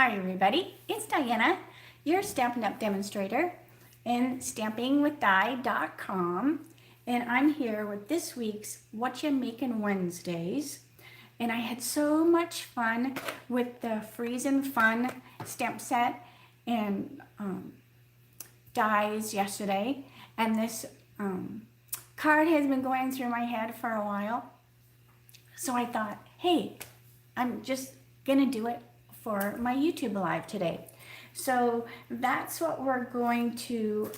Hi everybody, it's Diana, your Stampin' Up! Demonstrator and stampingwithdie.com, and I'm here with this week's Whatcha Makin Wednesdays, and I had so much fun with the Freezin Fun stamp set and dies yesterday, and this card has been going through my head for a while, so I thought, hey, I'm just gonna do it for my YouTube live today. So that's what we're going to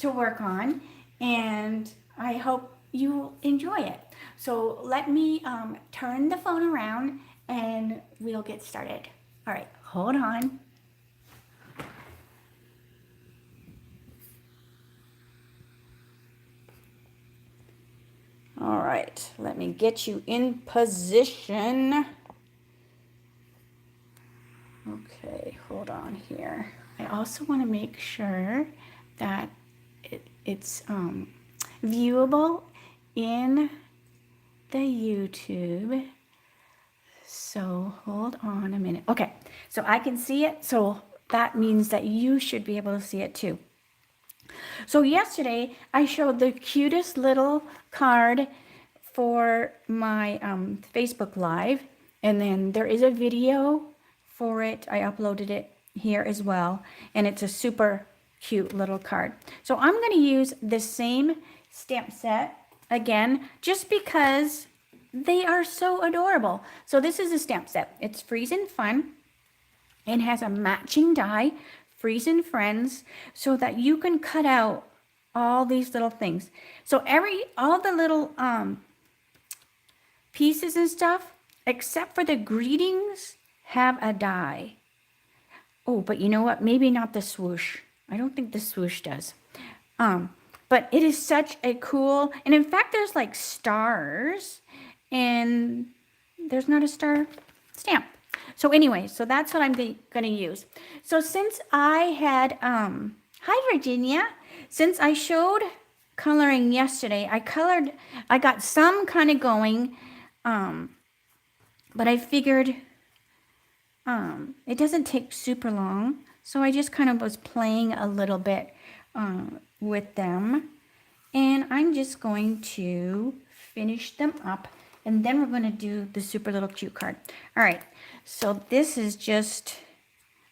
work on, and I hope you enjoy it. So let me turn the phone around and we'll get started. All right, hold on. All right, let me get you in position. Okay, hold on here. I also want to make sure that it's viewable in the YouTube. So hold on a minute. Okay, so I can see it. So that means that you should be able to see it too. So yesterday I showed the cutest little card for my Facebook Live. And then there is a video for it. I uploaded it here as well, and it's a super cute little card. So I'm going to use the same stamp set again, just because they are so adorable. So this is a stamp set. It's Freezin Fun and has a matching die, Freezin Friends, so that you can cut out all these little things. So all the little pieces and stuff, except for the greetings, have a die. Oh, but you know what? Maybe not the swoosh. I don't think the swoosh does. But it is such a cool, and in fact, there's like stars, and there's not a star stamp. So anyway, so that's what I'm going to use. So since I had, hi Virginia, since I showed coloring yesterday, I got some kind of going, but I figured it doesn't take super long, so I just kind of was playing a little bit with them, and I'm just going to finish them up, and then we're going to do the super little cute card. All right, so this is just,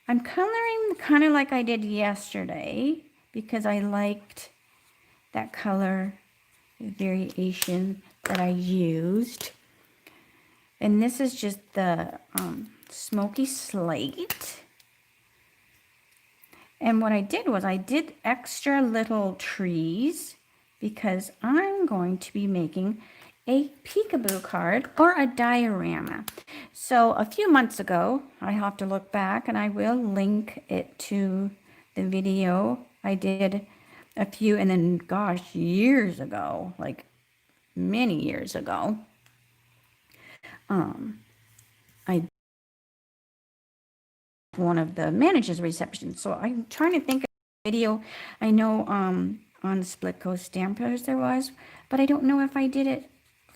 I'm coloring kind of like I did yesterday because I liked that color variation that I used, and this is just the smoky slate. And what I did was I did extra little trees because I'm going to be making a peekaboo card or a diorama. So a few months ago, I have to look back, and I will link it to the video I did a few, and then gosh, years ago, like many years ago, I one of the manager's receptions. So I'm trying to think of a video. I know on Split Coast Stampers there was, but I don't know if I did it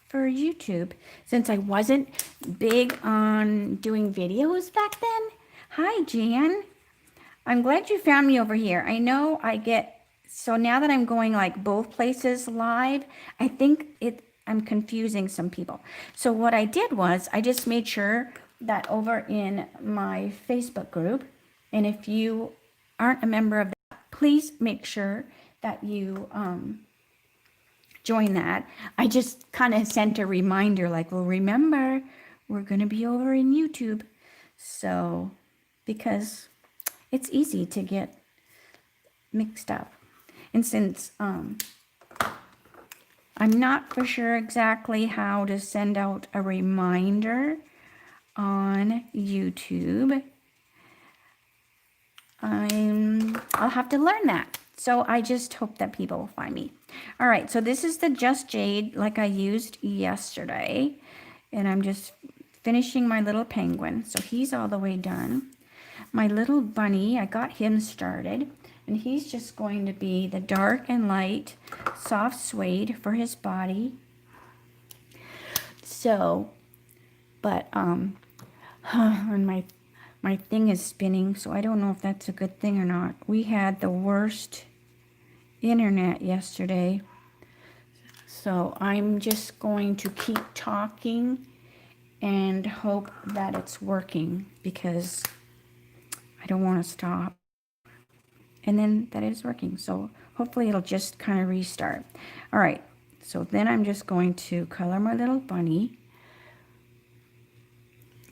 for YouTube since I wasn't big on doing videos back then. Hi Jan, I'm glad you found me over here. I know so now that I'm going like both places live, I think I'm confusing some people. So what I did was I just made sure that over in my Facebook group, and if you aren't a member of that, please make sure that you join that. I just kind of sent a reminder like, well, remember, we're going to be over in YouTube. So, because it's easy to get mixed up. And since I'm not for sure exactly how to send out a reminder on YouTube, I'll have to learn that. So I just hope that people will find me. All right, so this is the Just Jade like I used yesterday, and I'm just finishing my little penguin. So he's all the way done. My little bunny, I got him started, and he's just going to be the dark and light soft suede for his body. So, but And my thing is spinning, so I don't know if that's a good thing or not. We had the worst internet yesterday, so I'm just going to keep talking and hope that it's working, because I don't want to stop. And then that is working, so hopefully it'll just kind of restart. All right, so then I'm just going to color my little bunny.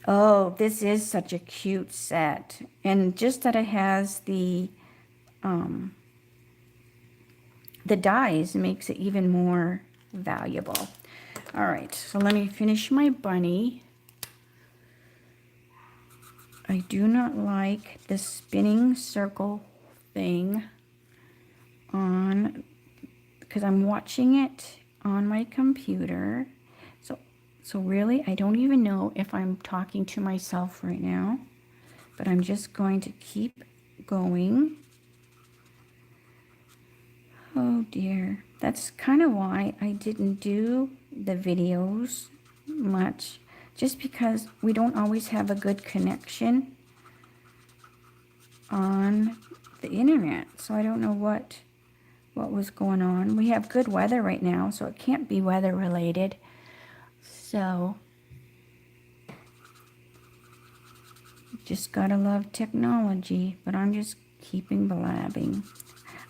Oh, this is such a cute set. And just that it has the dies makes it even more valuable. All right, so let me finish my bunny. I do not like the spinning circle thing on, because I'm watching it on my computer. So really, I don't even know if I'm talking to myself right now, but I'm just going to keep going. Oh dear, that's kind of why I didn't do the videos much, just because we don't always have a good connection on the internet. So I don't know what was going on. We have good weather right now, so it can't be weather related. So just gotta love technology, but I'm just keeping blabbing.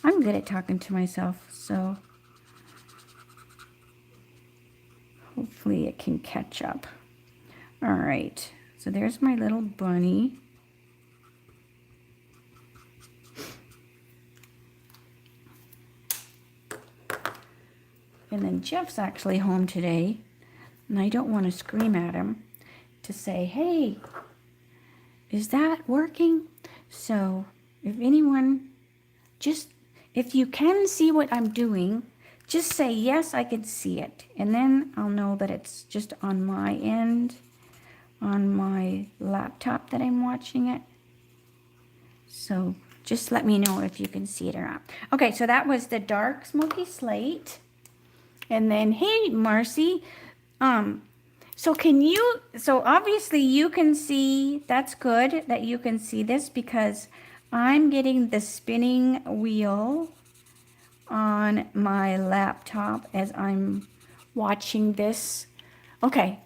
I'm good at talking to myself, so hopefully it can catch up. All right, so there's my little bunny. And then Jeff's actually home today, and I don't want to scream at him to say, hey, is that working? So if anyone, if you can see what I'm doing, just say, yes, I can see it. And then I'll know that it's just on my end, on my laptop that I'm watching it. So just let me know if you can see it or not. Okay, so that was the dark smoky slate. And then, hey, Marcy, so obviously you can see, that's good that you can see this, because I'm getting the spinning wheel on my laptop as I'm watching this. Okay.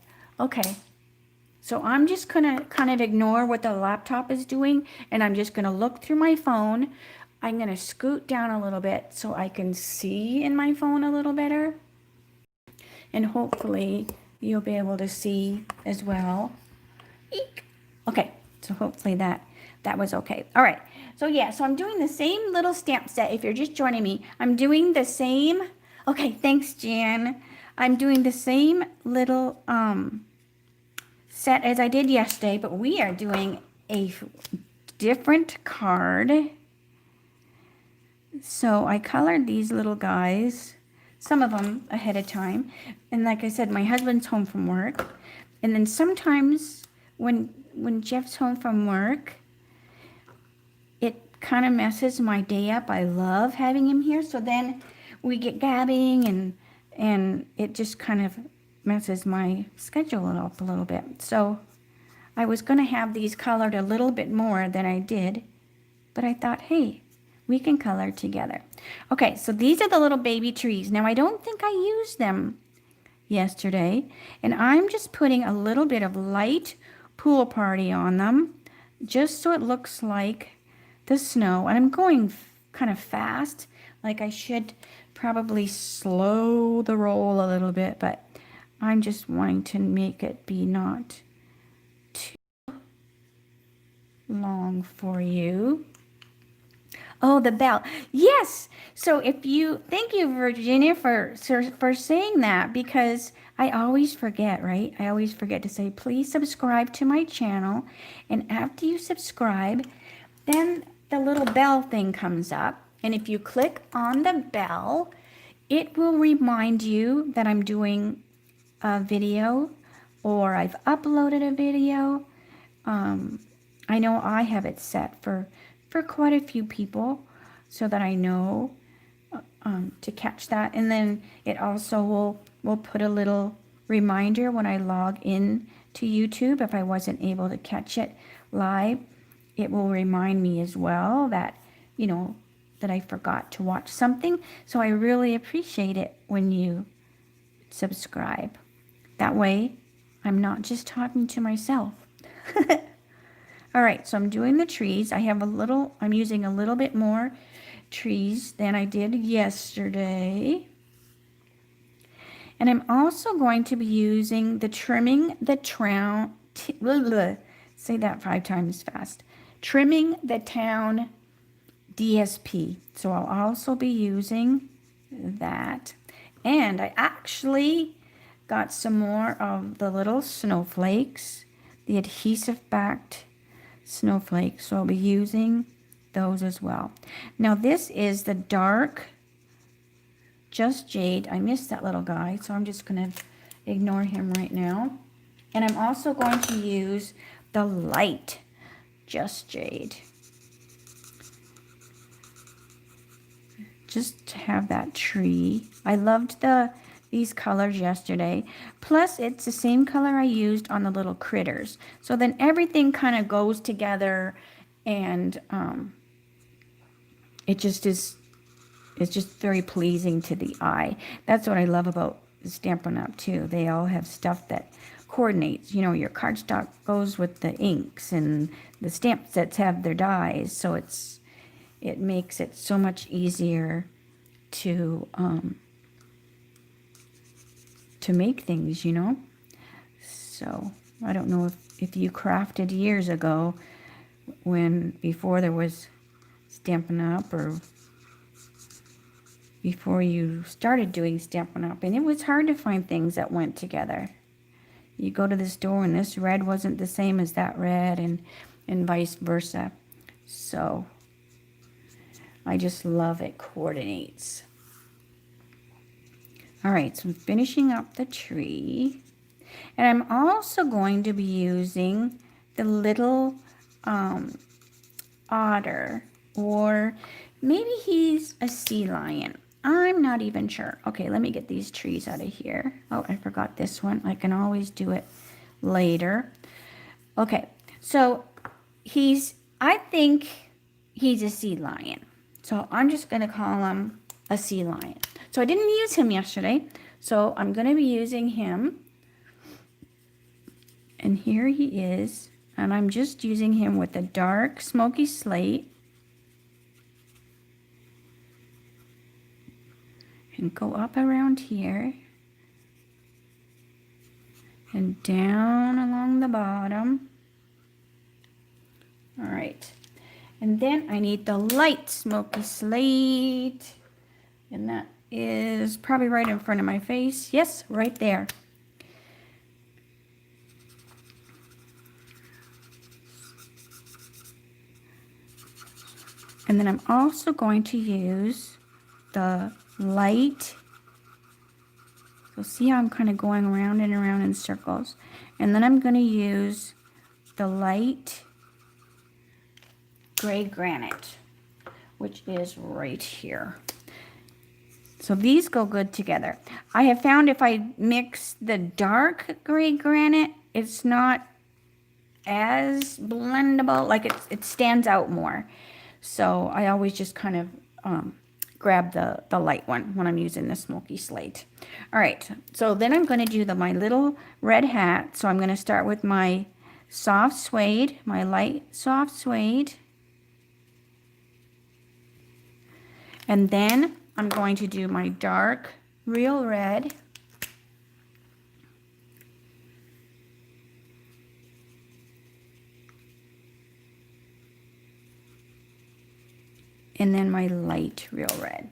So I'm just gonna kind of ignore what the laptop is doing, and I'm just gonna look through my phone. I'm gonna scoot down a little bit so I can see in my phone a little better. And hopefully you'll be able to see as well. Eek. Okay, so hopefully that was okay. All right, so yeah, so I'm doing the same little stamp set. If you're just joining me, I'm doing the same. Okay, thanks, Jan. I'm doing the same little set as I did yesterday, but we are doing a different card. So I colored these little guys, some of them ahead of time. And like I said, my husband's home from work. And then sometimes when Jeff's home from work, it kind of messes my day up. I love having him here. So then we get gabbing, and it just kind of messes my schedule up a little bit. So I was going to have these colored a little bit more than I did, but I thought, hey, we can color together. Okay, so these are the little baby trees. Now, I don't think I used them yesterday, and I'm just putting a little bit of light pool party on them, just so it looks like the snow. And I'm going kind of fast, like I should probably slow the roll a little bit, but I'm just wanting to make it be not too long for you. Oh, the bell. Yes. So thank you, Virginia, for saying that, because I always forget, right? I always forget to say, please subscribe to my channel. And after you subscribe, then the little bell thing comes up. And if you click on the bell, it will remind you that I'm doing a video, or I've uploaded a video. I know I have it set for quite a few people, so that I know to catch that. And then it also will put a little reminder when I log in to YouTube if I wasn't able to catch it live. It will remind me as well that, you know, that I forgot to watch something. So I really appreciate it when you subscribe. That way, I'm not just talking to myself. All right, so I'm doing the trees. I'm using a little bit more trees than I did yesterday. And I'm also going to be using the Trimming the Town, say that 5 times fast. Trimming the Town DSP. So I'll also be using that. And I actually got some more of the little snowflakes, the adhesive backed snowflakes. So I'll be using those as well. Now this is the dark Just Jade. I missed that little guy, so I'm just going to ignore him right now. And I'm also going to use the light Just Jade. Just to have that tree. I loved these colors yesterday. Plus, it's the same color I used on the little critters. So then everything kind of goes together, and it just is. It's just very pleasing to the eye. That's what I love about Stampin' Up! Too. They all have stuff that coordinates. You know, your cardstock goes with the inks, and the stamp sets have their dies. So it makes it so much easier to make things, you know. So I don't know if you crafted years ago, before there was Stampin' Up! Or before you started doing Stampin' Up! And it was hard to find things that went together. You go to the store and this red wasn't the same as that red, and vice versa. So I just love it coordinates. All right, so I'm finishing up the tree. And I'm also going to be using the little otter, or maybe he's a sea lion. I'm not even sure. Okay, let me get these trees out of here. Oh, I forgot this one. I can always do it later. Okay, so I think he's a sea lion. So I'm just going to call him a sea lion. So I didn't use him yesterday, so I'm going to be using him. And here he is. And I'm just using him with a dark smoky slate. And go up around here. And down along the bottom. All right. And then I need the light smoky slate. And that is probably right in front of my face. Yes, right there. And then I'm also going to use the light. So see how I'm kind of going around and around in circles. And then I'm going to use the light gray granite, which is right here. So these go good together. I have found if I mix the dark gray granite, it's not as blendable, like it stands out more. So I always just kind of grab the light one when I'm using the smoky slate. All right, so then I'm going to do my little red hat. So I'm going to start with my soft suede, my light soft suede. And then I'm going to do my dark real red. And then my light real red.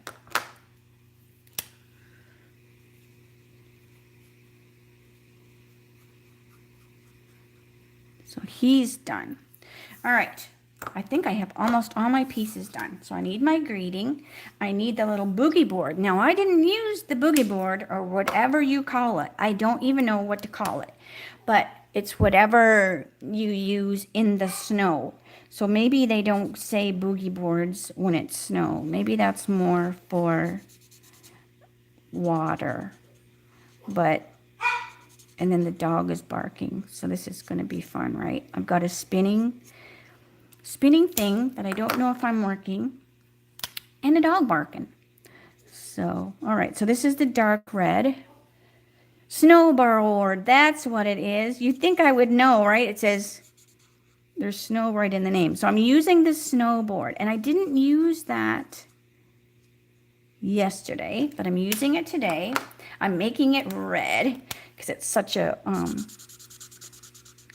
So he's done. All right. I think I have almost all my pieces done. So I need my greeting. I need the little boogie board. Now, I didn't use the boogie board, or whatever you call it. I don't even know what to call it. But it's whatever you use in the snow. So maybe they don't say boogie boards when it's snow. Maybe that's more for water. But And then the dog is barking. So this is going to be fun, right? I've got a spinning thing that I don't know if I'm working, and a dog barking. So, all right. So this is the dark red. Snowboard, that's what it is. You'd think I would know, right? It says there's snow right in the name. So I'm using the snowboard, and I didn't use that yesterday, but I'm using it today. I'm making it red because it's such a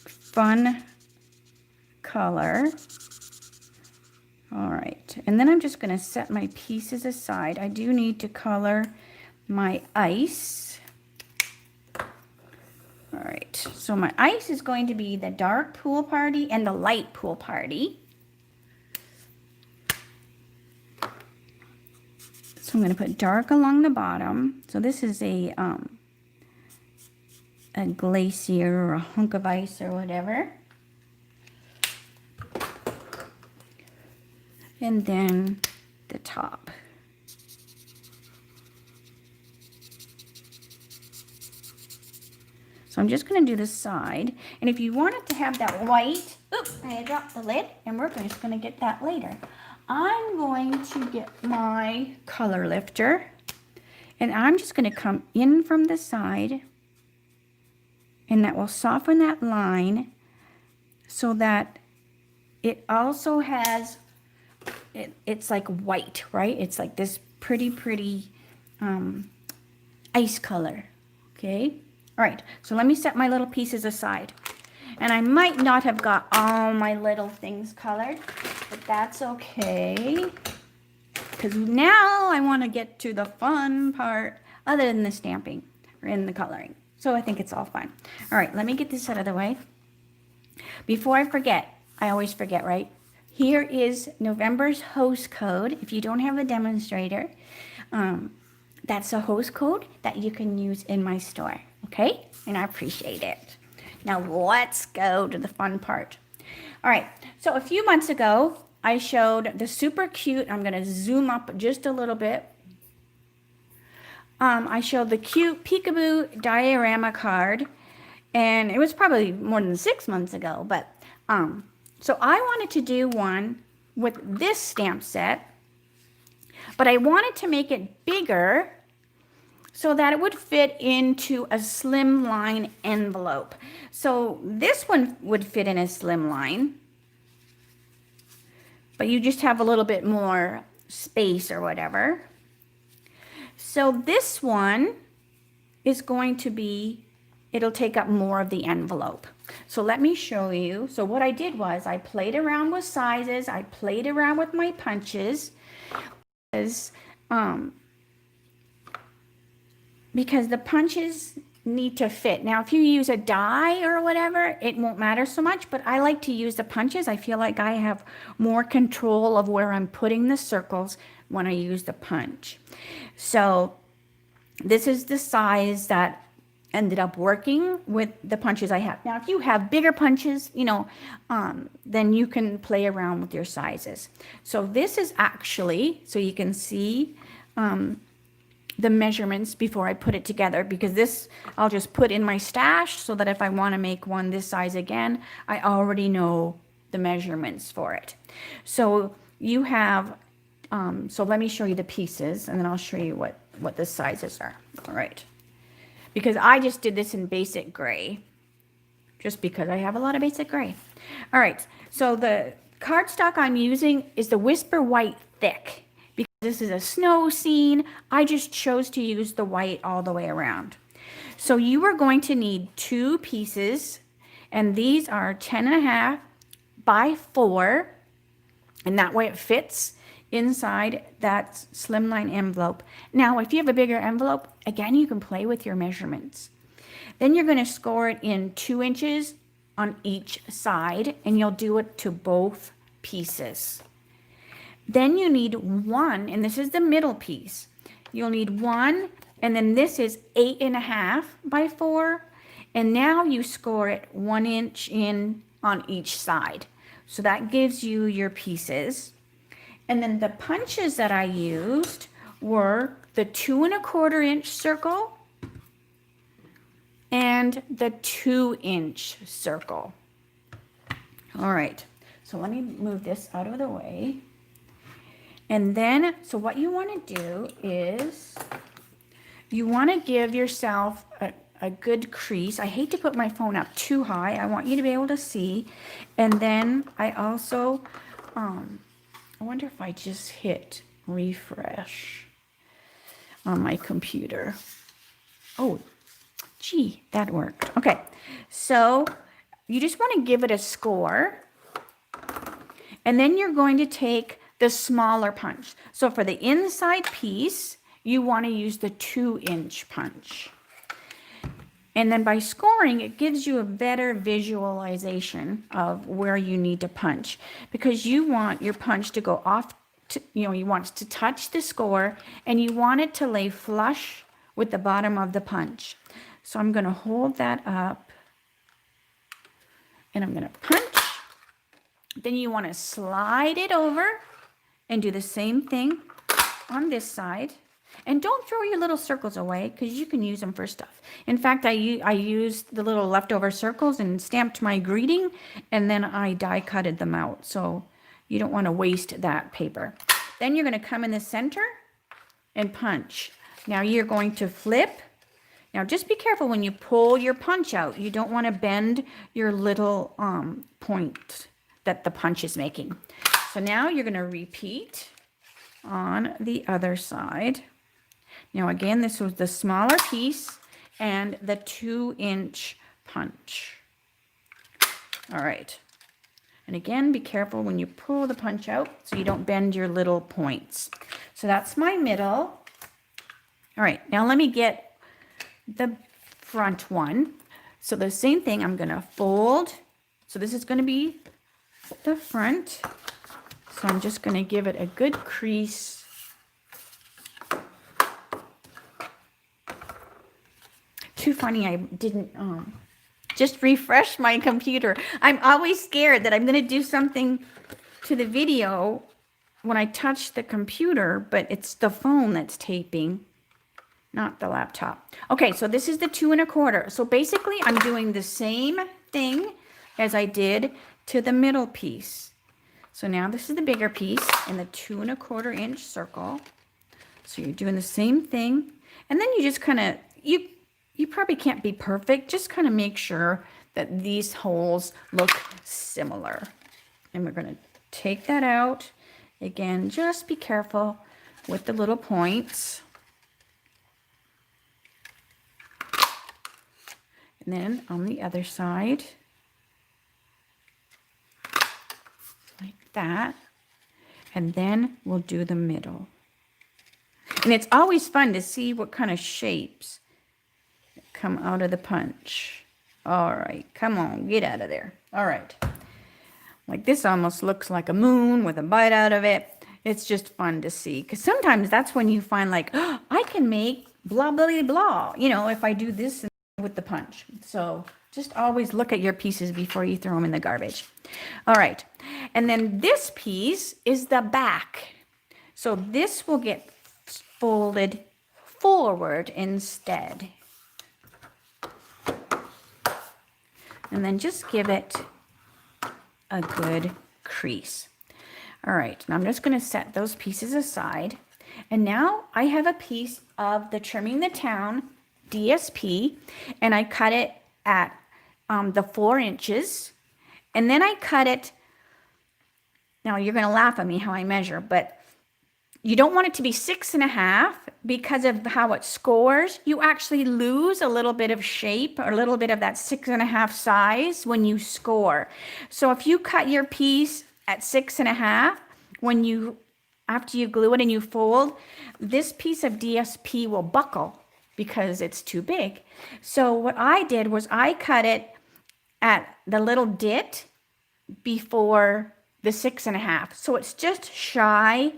fun color. All right, and then I'm just going to set my pieces aside. I do need to color my ice. All right, so my ice is going to be the dark pool party and the light pool party. So I'm going to put dark along the bottom. So this is a glacier or a hunk of ice or whatever. And then the top. So I'm just going to do the side. And if you wanted to have that white, oops, I dropped the lid, and we're just going to get that later. I'm going to get my color lifter, and I'm just going to come in from the side, and that will soften that line so that it also has, it's like white, right? It's like this pretty ice color, okay? All right, so let me set my little pieces aside. And I might not have got all my little things colored, but that's okay. Because now I want to get to the fun part other than the stamping or in the coloring. So I think it's all fine. All right, let me get this out of the way. Before I forget, I always forget, right? Here is November's host code. If you don't have a demonstrator, that's a host code that you can use in my store, okay? And I appreciate it. Now let's go to the fun part. All right, so a few months ago, I showed the super cute, I'm gonna zoom up just a little bit. I showed the cute peekaboo diorama card, and it was probably more than 6 months ago, but so I wanted to do one with this stamp set, but I wanted to make it bigger so that it would fit into a slimline envelope. So this one would fit in a slimline, but you just have a little bit more space or whatever. So this one is going to be, it'll take up more of the envelope. So let me show you. So what I did was I played around with sizes. I played around with my punches. Because the punches need to fit. Now, if you use a die or whatever, it won't matter so much, but I like to use the punches. I feel like I have more control of where I'm putting the circles when I use the punch. So this is the size that ended up working with the punches I have. Now, if you have bigger punches, you know, then you can play around with your sizes. So this is actually, so you can see, the measurements before I put it together, because this I'll just put in my stash so that if I want to make one this size again, I already know the measurements for it. So you have, so let me show you the pieces, and then I'll show you what the sizes are. All right, because I just did this in basic gray, just because I have a lot of basic gray. All right, so the cardstock I'm using is the Whisper White Thick. Because this is a snow scene, I just chose to use the white all the way around. So you are going to need 2 pieces, and these are 10.5 by 4, and that way it fits inside that slimline envelope. Now, if you have a bigger envelope, again, you can play with your measurements. Then you're going to score it in 2 inches on each side, and you'll do it to both pieces. Then you need 1, and this is the middle piece. You'll need 1, and then this is 8.5 by 4, and now you score it 1 inch in on each side. So that gives you your pieces. And then the punches that I used were the 2 1/4 inch circle and the 2-inch circle. All right, so let me move this out of the way. And then, so what you want to do is you want to give yourself a good crease. I hate to put my phone up too high. I want you to be able to see. And then I also, I wonder if I just hit refresh on my computer. Oh, gee, that worked. Okay, so you just want to give it a score. And then you're going to take the smaller punch. So for the inside piece, you want to use the 2-inch punch. And then by scoring, it gives you a better visualization of where you need to punch, because you want your punch to go off, you want it to touch the score, and you want it to lay flush with the bottom of the punch. So I'm going to hold that up, and I'm going to punch. Then you want to slide it over and do the same thing on this side. And don't throw your little circles away, because you can use them for stuff. In fact, I used the little leftover circles and stamped my greeting, and then I die cutted them out. So you don't want to waste that paper. Then you're going to come in the center and punch. Now you're going to flip. Now just be careful when you pull your punch out. You don't want to bend your little point that the punch is making. So now you're going to repeat on the other side. Now again, this was the smaller piece and the 2-inch punch. All right. And again, be careful when you pull the punch out so you don't bend your little points. So that's my middle. All right, now let me get the front one. So the same thing, I'm gonna fold. So this is gonna be the front. So I'm just gonna give it a good crease. Too funny, I didn't just refresh my computer. I'm always scared that I'm gonna do something to the video when I touch the computer, but it's the phone that's taping, not the laptop. Okay, so this is the 2 1/4. So basically I'm doing the same thing as I did to the middle piece. So now this is the bigger piece in the 2 1/4 inch circle. So you're doing the same thing. And then you just kind of, you probably can't be perfect. Just kind of make sure that these holes look similar. And we're going to take that out. Again, just be careful with the little points. And then on the other side, like that. And then we'll do the middle. And it's always fun to see what kind of shapes come out of the punch. All right, come on, get out of there. All right. Like this almost looks like a moon with a bite out of it. It's just fun to see, because sometimes that's when you find like, oh, I can make blah, blah, blah, you know, if I do this with the punch. So just always look at your pieces before you throw them in the garbage. All right. And then this piece is the back. So this will get folded forward instead. And then just give it a good crease. All right, now I'm just going to set those pieces aside. And now I have a piece of the Trimming the Town DSP, and I cut it at the 4 inches. And then I cut it, now you're going to laugh at me how I measure, but you don't want it to be 6.5 because of how it scores. You actually lose a little bit of shape or a little bit of that 6.5 size when you score. So if you cut your piece at 6.5, when you, after you glue it and you fold, this piece of DSP will buckle because it's too big. So what I did was I cut it at the little dit before the 6.5. So it's just shy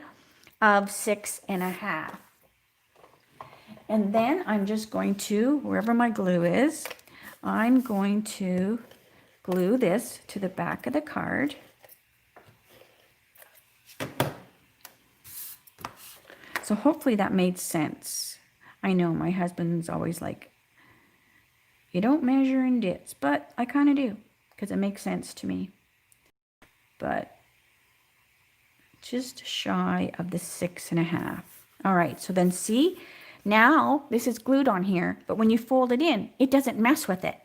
of 6.5. And then I'm just going to, wherever my glue is, I'm going to glue this to the back of the card. So hopefully that made sense. I know my husband's always like, You don't measure in dits, but I kind of do because it makes sense to me. But just shy of the 6.5. All right, so then see, now this is glued on here, but when you fold it in, it doesn't mess with it.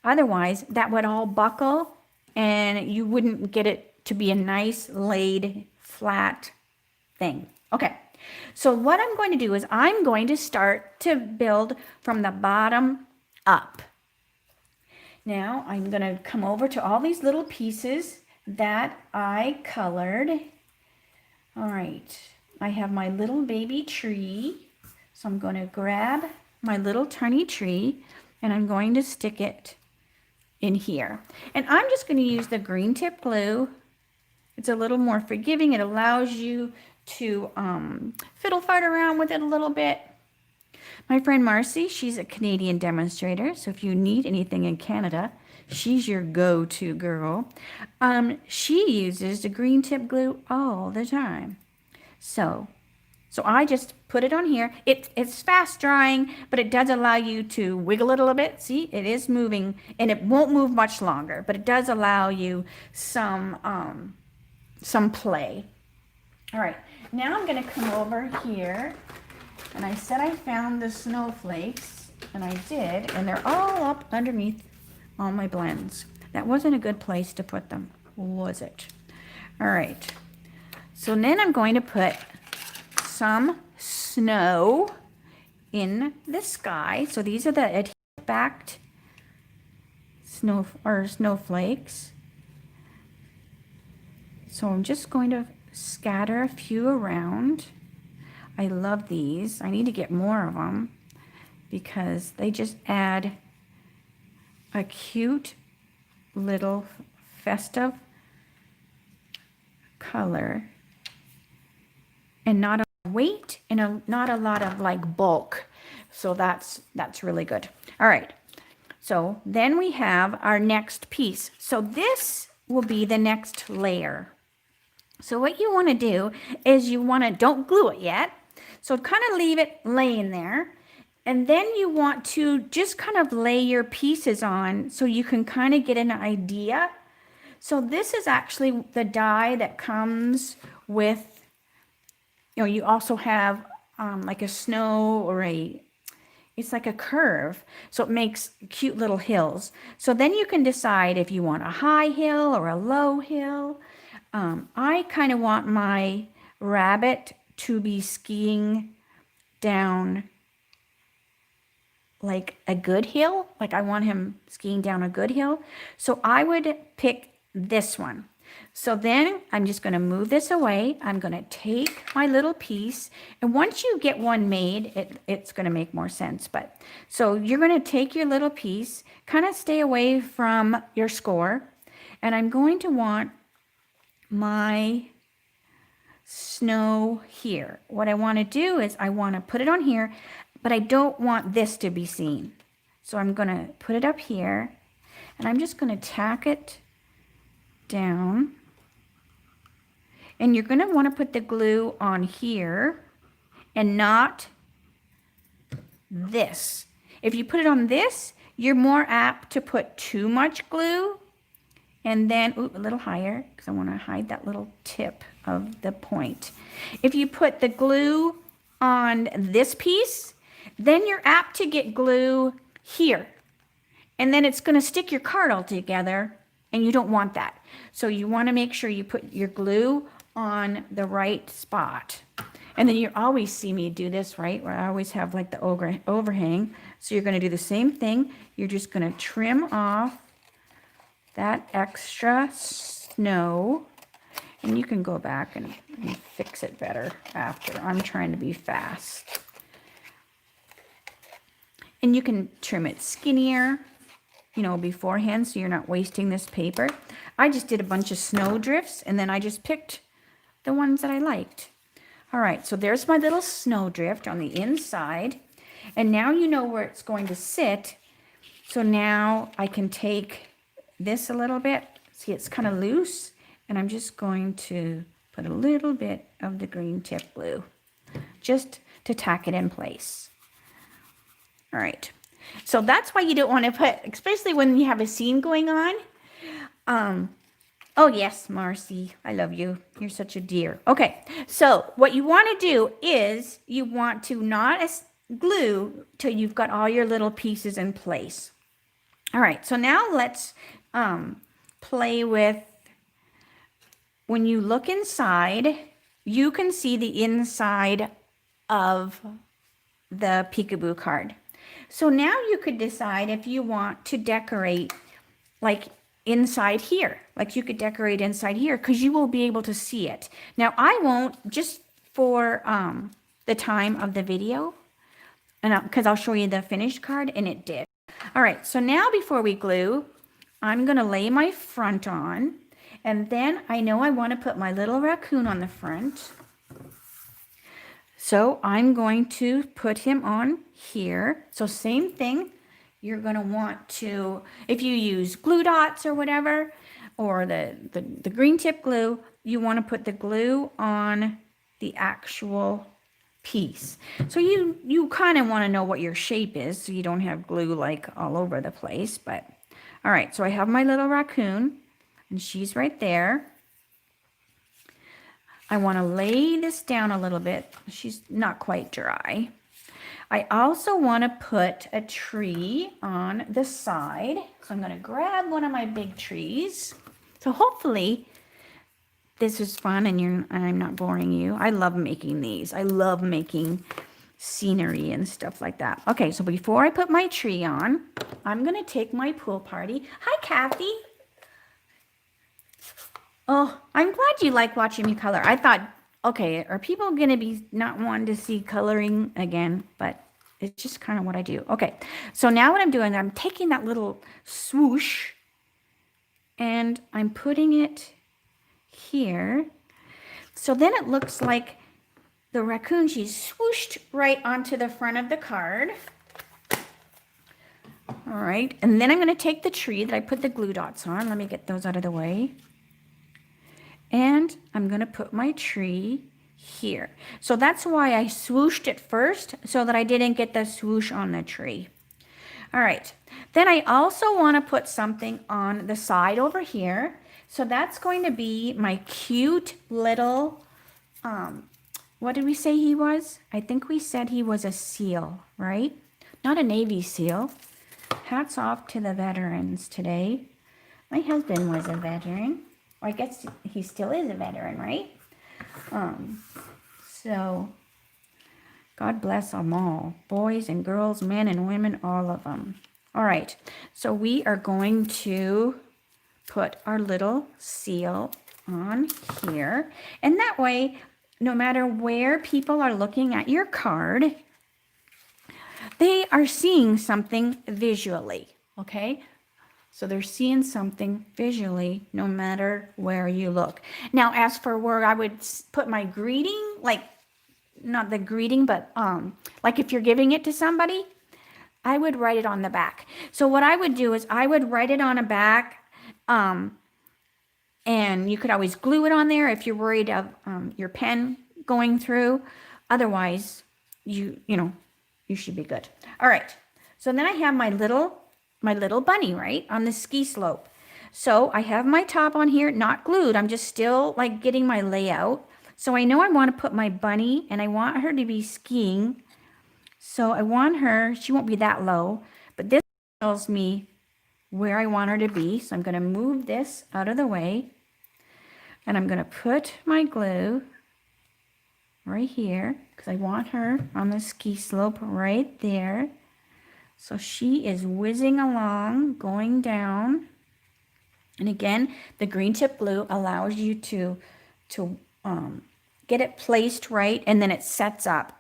Otherwise, that would all buckle and you wouldn't get it to be a nice laid flat thing. Okay, so what I'm going to do is I'm going to start to build from the bottom up. Now I'm going to come over to all these little pieces that I colored. All right, I have my little baby tree. So I'm going to grab my little tiny tree and I'm going to stick it in here. And I'm just going to use the green tip glue. It's a little more forgiving. It allows you to fiddle fart around with it a little bit. My friend Marcy, she's a Canadian demonstrator. So if you need anything in Canada, she's your go-to girl. She uses the green tip glue all the time. So I just put it on here. It's fast drying, but it does allow you to wiggle it a little bit. See, it is moving, and it won't move much longer, but it does allow you some play. All right, now I'm going to come over here, and I said I found the snowflakes, and I did, and they're all up underneath all my blends. That wasn't a good place to put them, was it? All right, so then I'm going to put some snow in the sky. So these are the adhesive-backed snowflakes. So I'm just going to scatter a few around. I love these. I need to get more of them because they just add a cute little festive color and not a weight and not a lot of like bulk. So that's really good. All right. So then we have our next piece. So this will be the next layer. So what you want to do is don't glue it yet. So kind of leave it laying there. And then you want to just kind of lay your pieces on so you can kind of get an idea. So this is actually the die that comes with, you also have like a snow or it's like a curve. So it makes cute little hills. So then you can decide if you want a high hill or a low hill. I kind of want my rabbit to be skiing down like a good hill. Like I want him skiing down a good hill. So I would pick this one. So then I'm just going to move this away. I'm going to take my little piece. And once you get one made, it's going to make more sense. But so you're going to take your little piece, kind of stay away from your score. And I'm going to want my snow here. What I want to do is I want to put it on here, but I don't want this to be seen. So I'm going to put it up here and I'm just going to tack it down. And you're going to want to put the glue on here and not this. If you put it on this, you're more apt to put too much glue. And then, a little higher, because I want to hide that little tip of the point. If you put the glue on this piece, then you're apt to get glue here. And then it's going to stick your card all together, and you don't want that. So you want to make sure you put your glue on the right spot. And then you always see me do this, right? Where I always have like the overhang. So you're going to do the same thing. You're just going to trim off that extra snow, and you can go back and fix it better after. I'm trying to be fast. And you can trim it skinnier, beforehand, so you're not wasting this paper. I just did a bunch of snow drifts, and then I just picked the ones that I liked. All right, so there's my little snow drift on the inside, and now you know where it's going to sit. So now I can take this a little bit. See, it's kind of loose, and I'm just going to put a little bit of the green tip glue just to tack it in place. All right, So that's why you don't want to put, especially when you have a scene going on. Oh yes, Marcy, I love you. You're such a dear. Okay, so what you want to do is you want to not glue till you've got all your little pieces in place. All right, so now let's play with, when you look inside, you can see the inside of the peekaboo card. So now you could decide if you want to decorate like inside here, like you could decorate inside here, because you will be able to see it. Now I won't, just for the time of the video, and because I'll show you the finished card, and it did. All right, so now before we glue, I'm gonna lay my front on, and then I know I want to put my little raccoon on the front. So I'm going to put him on here. So same thing, you're going to want to, if you use glue dots or whatever, or the green tip glue, you want to put the glue on the actual piece. So you kind of want to know what your shape is, so you don't have glue like all over the place. But all right, so I have my little raccoon, and she's right there. I want to lay this down a little bit. She's not quite dry. I also want to put a tree on the side. So I'm going to grab one of my big trees. So hopefully this is fun and I'm not boring you. I love making these. I love making scenery and stuff like that. Okay, so before I put my tree on, I'm going to take my pool party. Hi, Kathy. Oh, I'm glad you like watching me color. I thought, okay, are people going to be not wanting to see coloring again? But it's just kind of what I do. Okay, so now what I'm doing, I'm taking that little swoosh and I'm putting it here. So then it looks like the raccoon, she's swooshed right onto the front of the card. All right, and then I'm going to take the tree that I put the glue dots on. Let me get those out of the way. And I'm going to put my tree here. So that's why I swooshed it first, so that I didn't get the swoosh on the tree. All right. Then I also want to put something on the side over here. So that's going to be my cute little, what did we say he was? I think we said he was a seal, right? Not a Navy SEAL. Hats off to the veterans today. My husband was a veteran. I guess he still is a veteran, right? So God bless them all. Boys and girls, men and women, all of them. All right. So we are going to put our little seal on here. And that way, no matter where people are looking at your card, they are seeing something visually, okay? So they're seeing something visually no matter where you look. Now, as for where I would put my greeting, like, not the greeting, but like if you're giving it to somebody, I would write it on the back. So what I would do is I would write it on a back, and you could always glue it on there if you're worried of your pen going through. Otherwise, you should be good. All right. So then I have my little bunny, right, on the ski slope. So I have my top on here, not glued. I'm just still like getting my layout. So I know I want to put my bunny, and I want her to be skiing. So I want her, she won't be that low, but this tells me where I want her to be. So I'm going to move this out of the way, and I'm going to put my glue right here because I want her on the ski slope right there. So she is whizzing along, going down. And again, the green tip glue allows you to get it placed right, and then it sets up,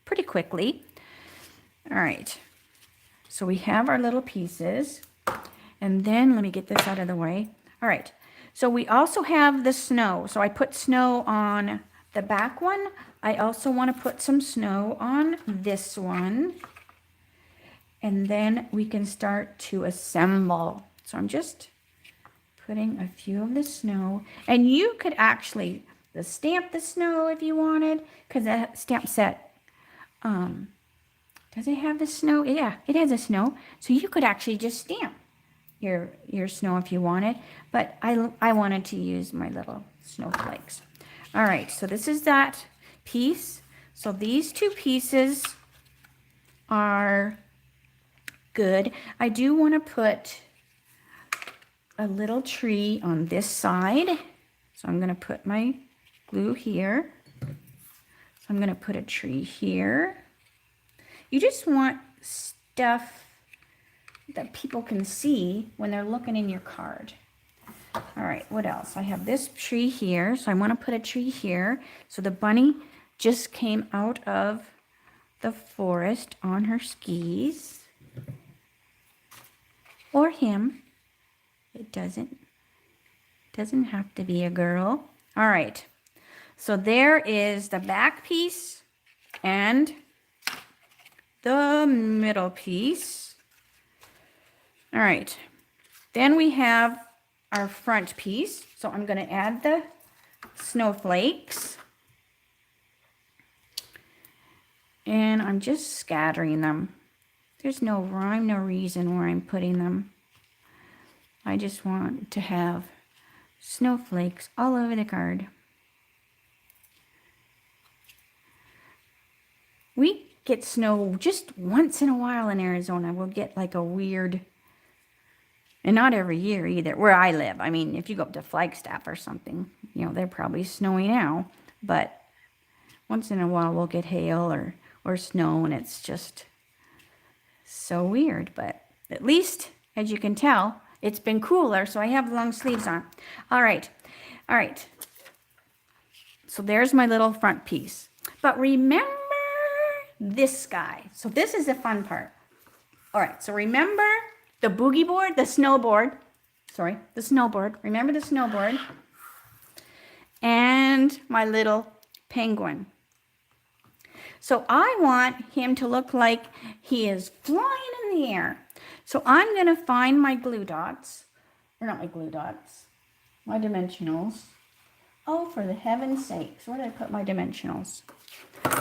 pretty quickly. All right. So we have our little pieces. And then let me get this out of the way. All right. So we also have the snow. So I put snow on the back one. I also want to put some snow on this one. And then we can start to assemble. So I'm just putting a few of the snow. And you could actually stamp the snow if you wanted, because that stamp set Does it have the snow? Yeah, it has the snow. So you could actually just stamp your snow if you wanted. But I wanted to use my little snowflakes. All right, so this is that piece. So these two pieces are good. I do want to put a little tree on this side. So I'm going to put my glue here. So I'm going to put a tree here. You just want stuff that people can see when they're looking in your card. All right, what else? I have this tree here, so I want to put a tree here. So the bunny just came out of the forest on her skis. Or him. It doesn't have to be a girl. All right, so there is the back piece and the middle piece. All right, then we have our front piece. So I'm going to add the snowflakes. And I'm just scattering them. There's no rhyme, no reason where I'm putting them. I just want to have snowflakes all over the card. We get snow just once in a while in Arizona. We'll get like a weird, and not every year either, where I live. I mean, if you go up to Flagstaff or something, you know, they're probably snowy now. But once in a while we'll get hail or snow, and it's just so weird. But at least, as you can tell, it's been cooler, so I have long sleeves on. All right. So there's my little front piece. But remember this guy. So this is the fun part. All right, so remember the boogie board, the snowboard. Sorry, the snowboard. Remember the snowboard. And my little penguin. So I want him to look like he is flying in the air. So I'm going to find my glue dots. Or not my glue dots. My dimensionals. Oh, for the heaven's sakes. Where did I put my dimensionals?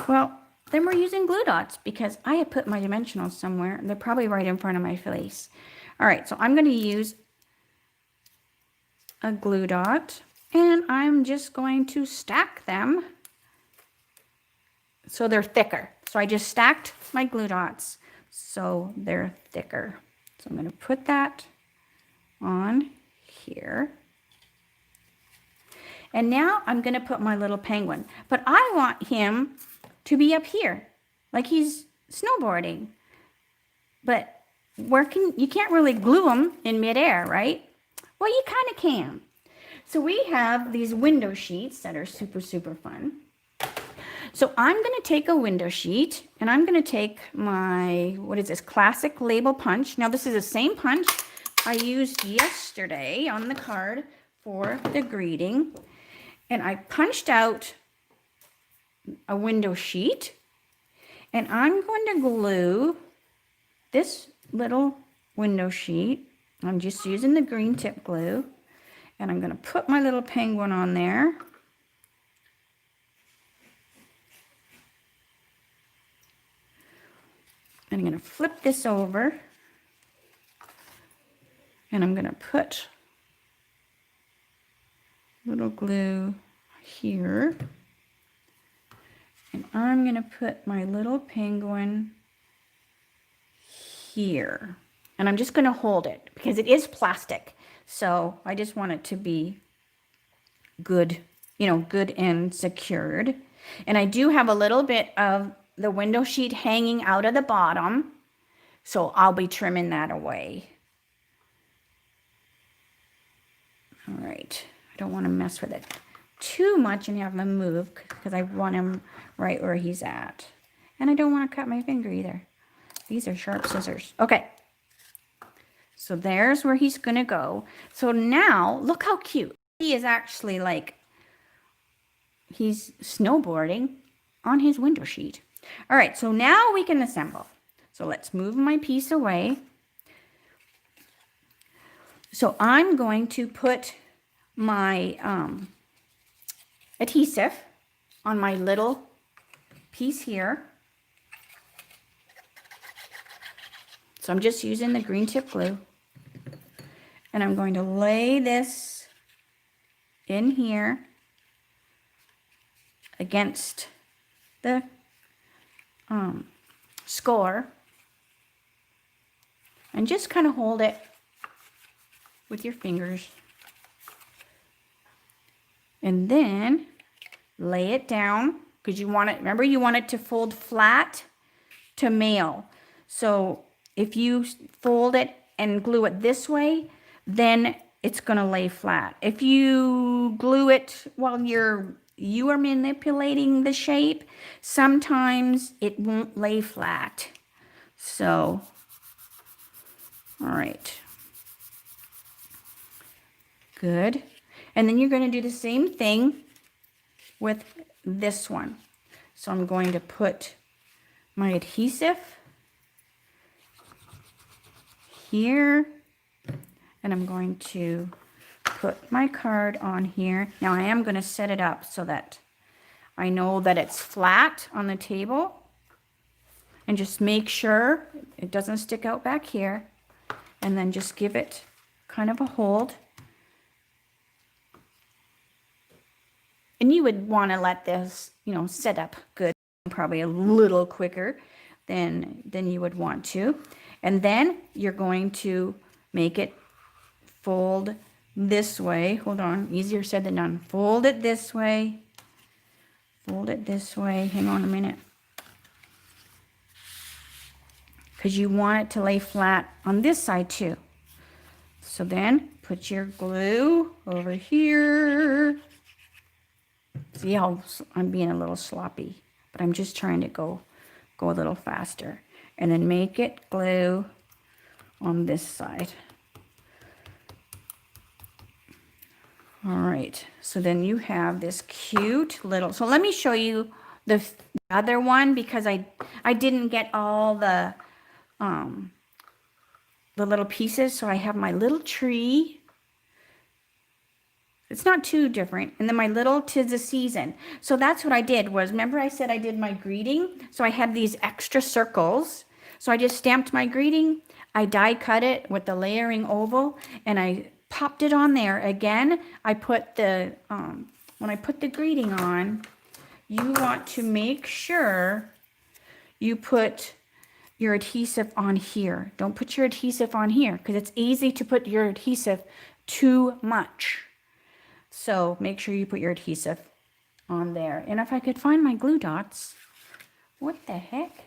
Well, then we're using glue dots because I had put my dimensionals somewhere. They're probably right in front of my face. All right, so I'm going to use a glue dot. And I'm just going to stack them so they're thicker. So I just stacked my glue dots so they're thicker. So I'm going to put that on here. And now I'm going to put my little penguin. But I want him to be up here, like he's snowboarding. But you can't really glue him in midair, right? Well, you kind of can. So we have these window sheets that are super, super fun. So I'm going to take a window sheet, and I'm going to take my, what is this, classic label punch. Now, this is the same punch I used yesterday on the card for the greeting. And I punched out a window sheet, and I'm going to glue this little window sheet. I'm just using the green tip glue, and I'm going to put my little penguin on there. And I'm going to flip this over, and I'm going to put little glue here, and I'm going to put my little penguin here, and I'm just going to hold it because it is plastic, so I just want it to be good, you know, good and secured. And I do have a little bit of the window sheet hanging out of the bottom, so I'll be trimming that away. All right, I don't want to mess with it too much and have him move because I want him right where he's at. And I don't want to cut my finger either. These are sharp scissors. Okay, so there's where he's gonna go. So now, look how cute. He is actually like, he's snowboarding on his window sheet. All right, so now we can assemble. So let's move my piece away. So I'm going to put my adhesive on my little piece here. So I'm just using the green tip glue. And I'm going to lay this in here against the score. And just kind of hold it with your fingers. And then lay it down, because you want it, remember, you want it to fold flat to mail. So if you fold it and glue it this way, then it's going to lay flat. If you glue it while you are manipulating the shape, sometimes it won't lay flat. So, all right. Good. And then you're going to do the same thing with this one. So I'm going to put my adhesive here, and I'm going to put my card on here. Now I am going to set it up so that I know that it's flat on the table, and just make sure it doesn't stick out back here, and then just give it kind of a hold. And you would want to let this, you know, set up good, probably a little quicker than you would want to. And then you're going to make it fold this way. Hold on, easier said than done. Fold it this way. Fold it this way. Hang on a minute. Because you want it to lay flat on this side too. So then put your glue over here. See how I'm being a little sloppy, but I'm just trying to go a little faster. And then make it glue on this side. All right, so then you have this cute little, so let me show you the other one, because I didn't get all the little pieces. So I have my little tree. It's not too different. And then my little 'tis the season. So that's what I did was, remember I said I did my greeting? So I had these extra circles. So I just stamped my greeting. I die cut it with the layering oval, and I popped it on there. Again, I put the, when I put the greeting on, you want to make sure you put your adhesive on here. Don't put your adhesive on here, because it's easy to put your adhesive too much. So make sure you put your adhesive on there. And if I could find my glue dots, what the heck?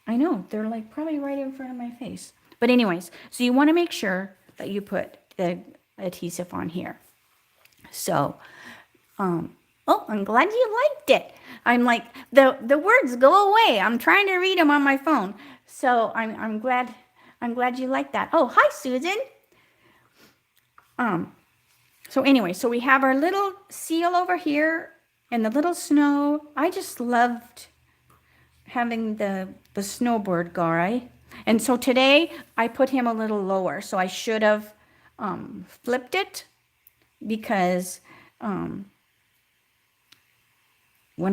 I know, they're like probably right in front of my face. But anyways, so you want to make sure that you put the adhesive on here. So, oh, I'm glad you liked it. I'm like, the words go away. I'm trying to read them on my phone. So I'm glad you liked that. Oh, hi, Susan. So anyway, so we have our little seal over here and the little snow. I just loved having the snowboard guy. And so today I put him a little lower. So I should have flipped it, because when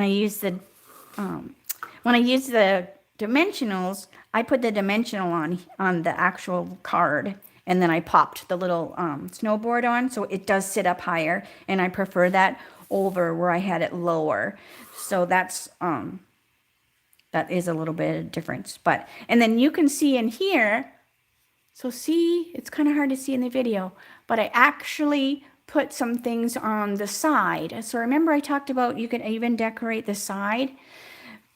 I use the dimensionals, I put the dimensional on the actual card. And then I popped the little snowboard on, so it does sit up higher. And I prefer that over where I had it lower. So that's that is a little bit of difference. But, and then you can see in here, so see, it's kind of hard to see in the video, but I actually put some things on the side. So remember I talked about you can even decorate the side.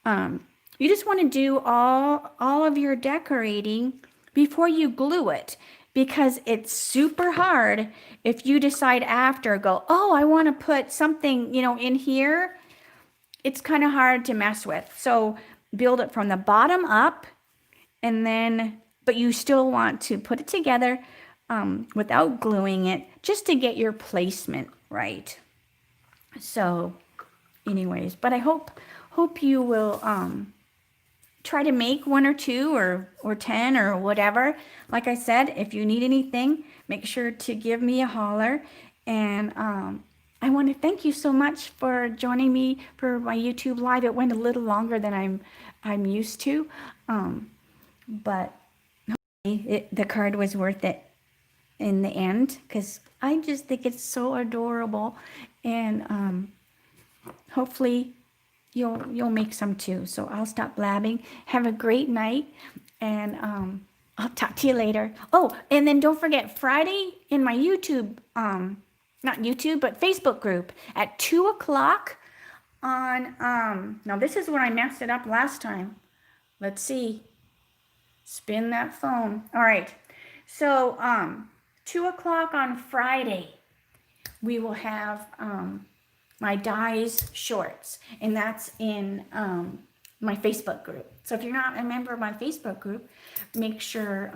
You just want to do all of your decorating before you glue it, because it's super hard if you decide after, go, oh, I want to put something, you know, in here. It's kind of hard to mess with. So build it from the bottom up, and then, but you still want to put it together without gluing it, just to get your placement right. So anyways, but I hope you will try to make 1 or 2 or 10 or whatever. Like I said, if you need anything, make sure to give me a holler. And I want to thank you so much for joining me for my YouTube live. It went a little longer than I'm used to, but the card was worth it in the end, because I just think it's so adorable, and hopefully you'll make some too. So I'll stop blabbing. Have a great night, and I'll talk to you later. Oh, and then don't forget, Friday in my YouTube, not YouTube, but Facebook group at 2 o'clock on, now this is when I messed it up last time. Let's see. Spin that phone. All right. So, 2 o'clock on Friday, we will have my Dies shorts, and that's in my Facebook group. So if you're not a member of my Facebook group, make sure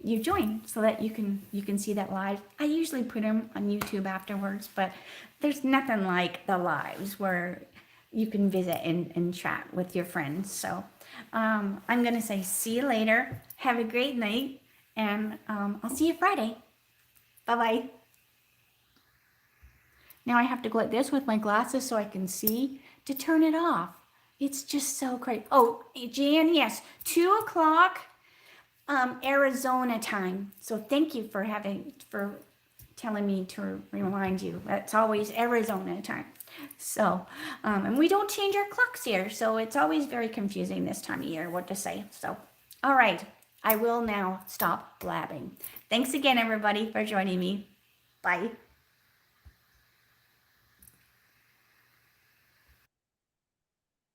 you join so that you can see that live. I usually put them on YouTube afterwards, but there's nothing like the lives where you can visit and chat with your friends. So I'm going to say see you later. Have a great night, and I'll see you Friday. Bye-bye. Now I have to go like this with my glasses so I can see to turn it off. It's just so great. Oh, Jan, yes, 2 o'clock Arizona time. So thank you for telling me to remind you. That's always Arizona time. So, and we don't change our clocks here, so it's always very confusing this time of year what to say. So, all right, I will now stop blabbing. Thanks again, everybody, for joining me. Bye.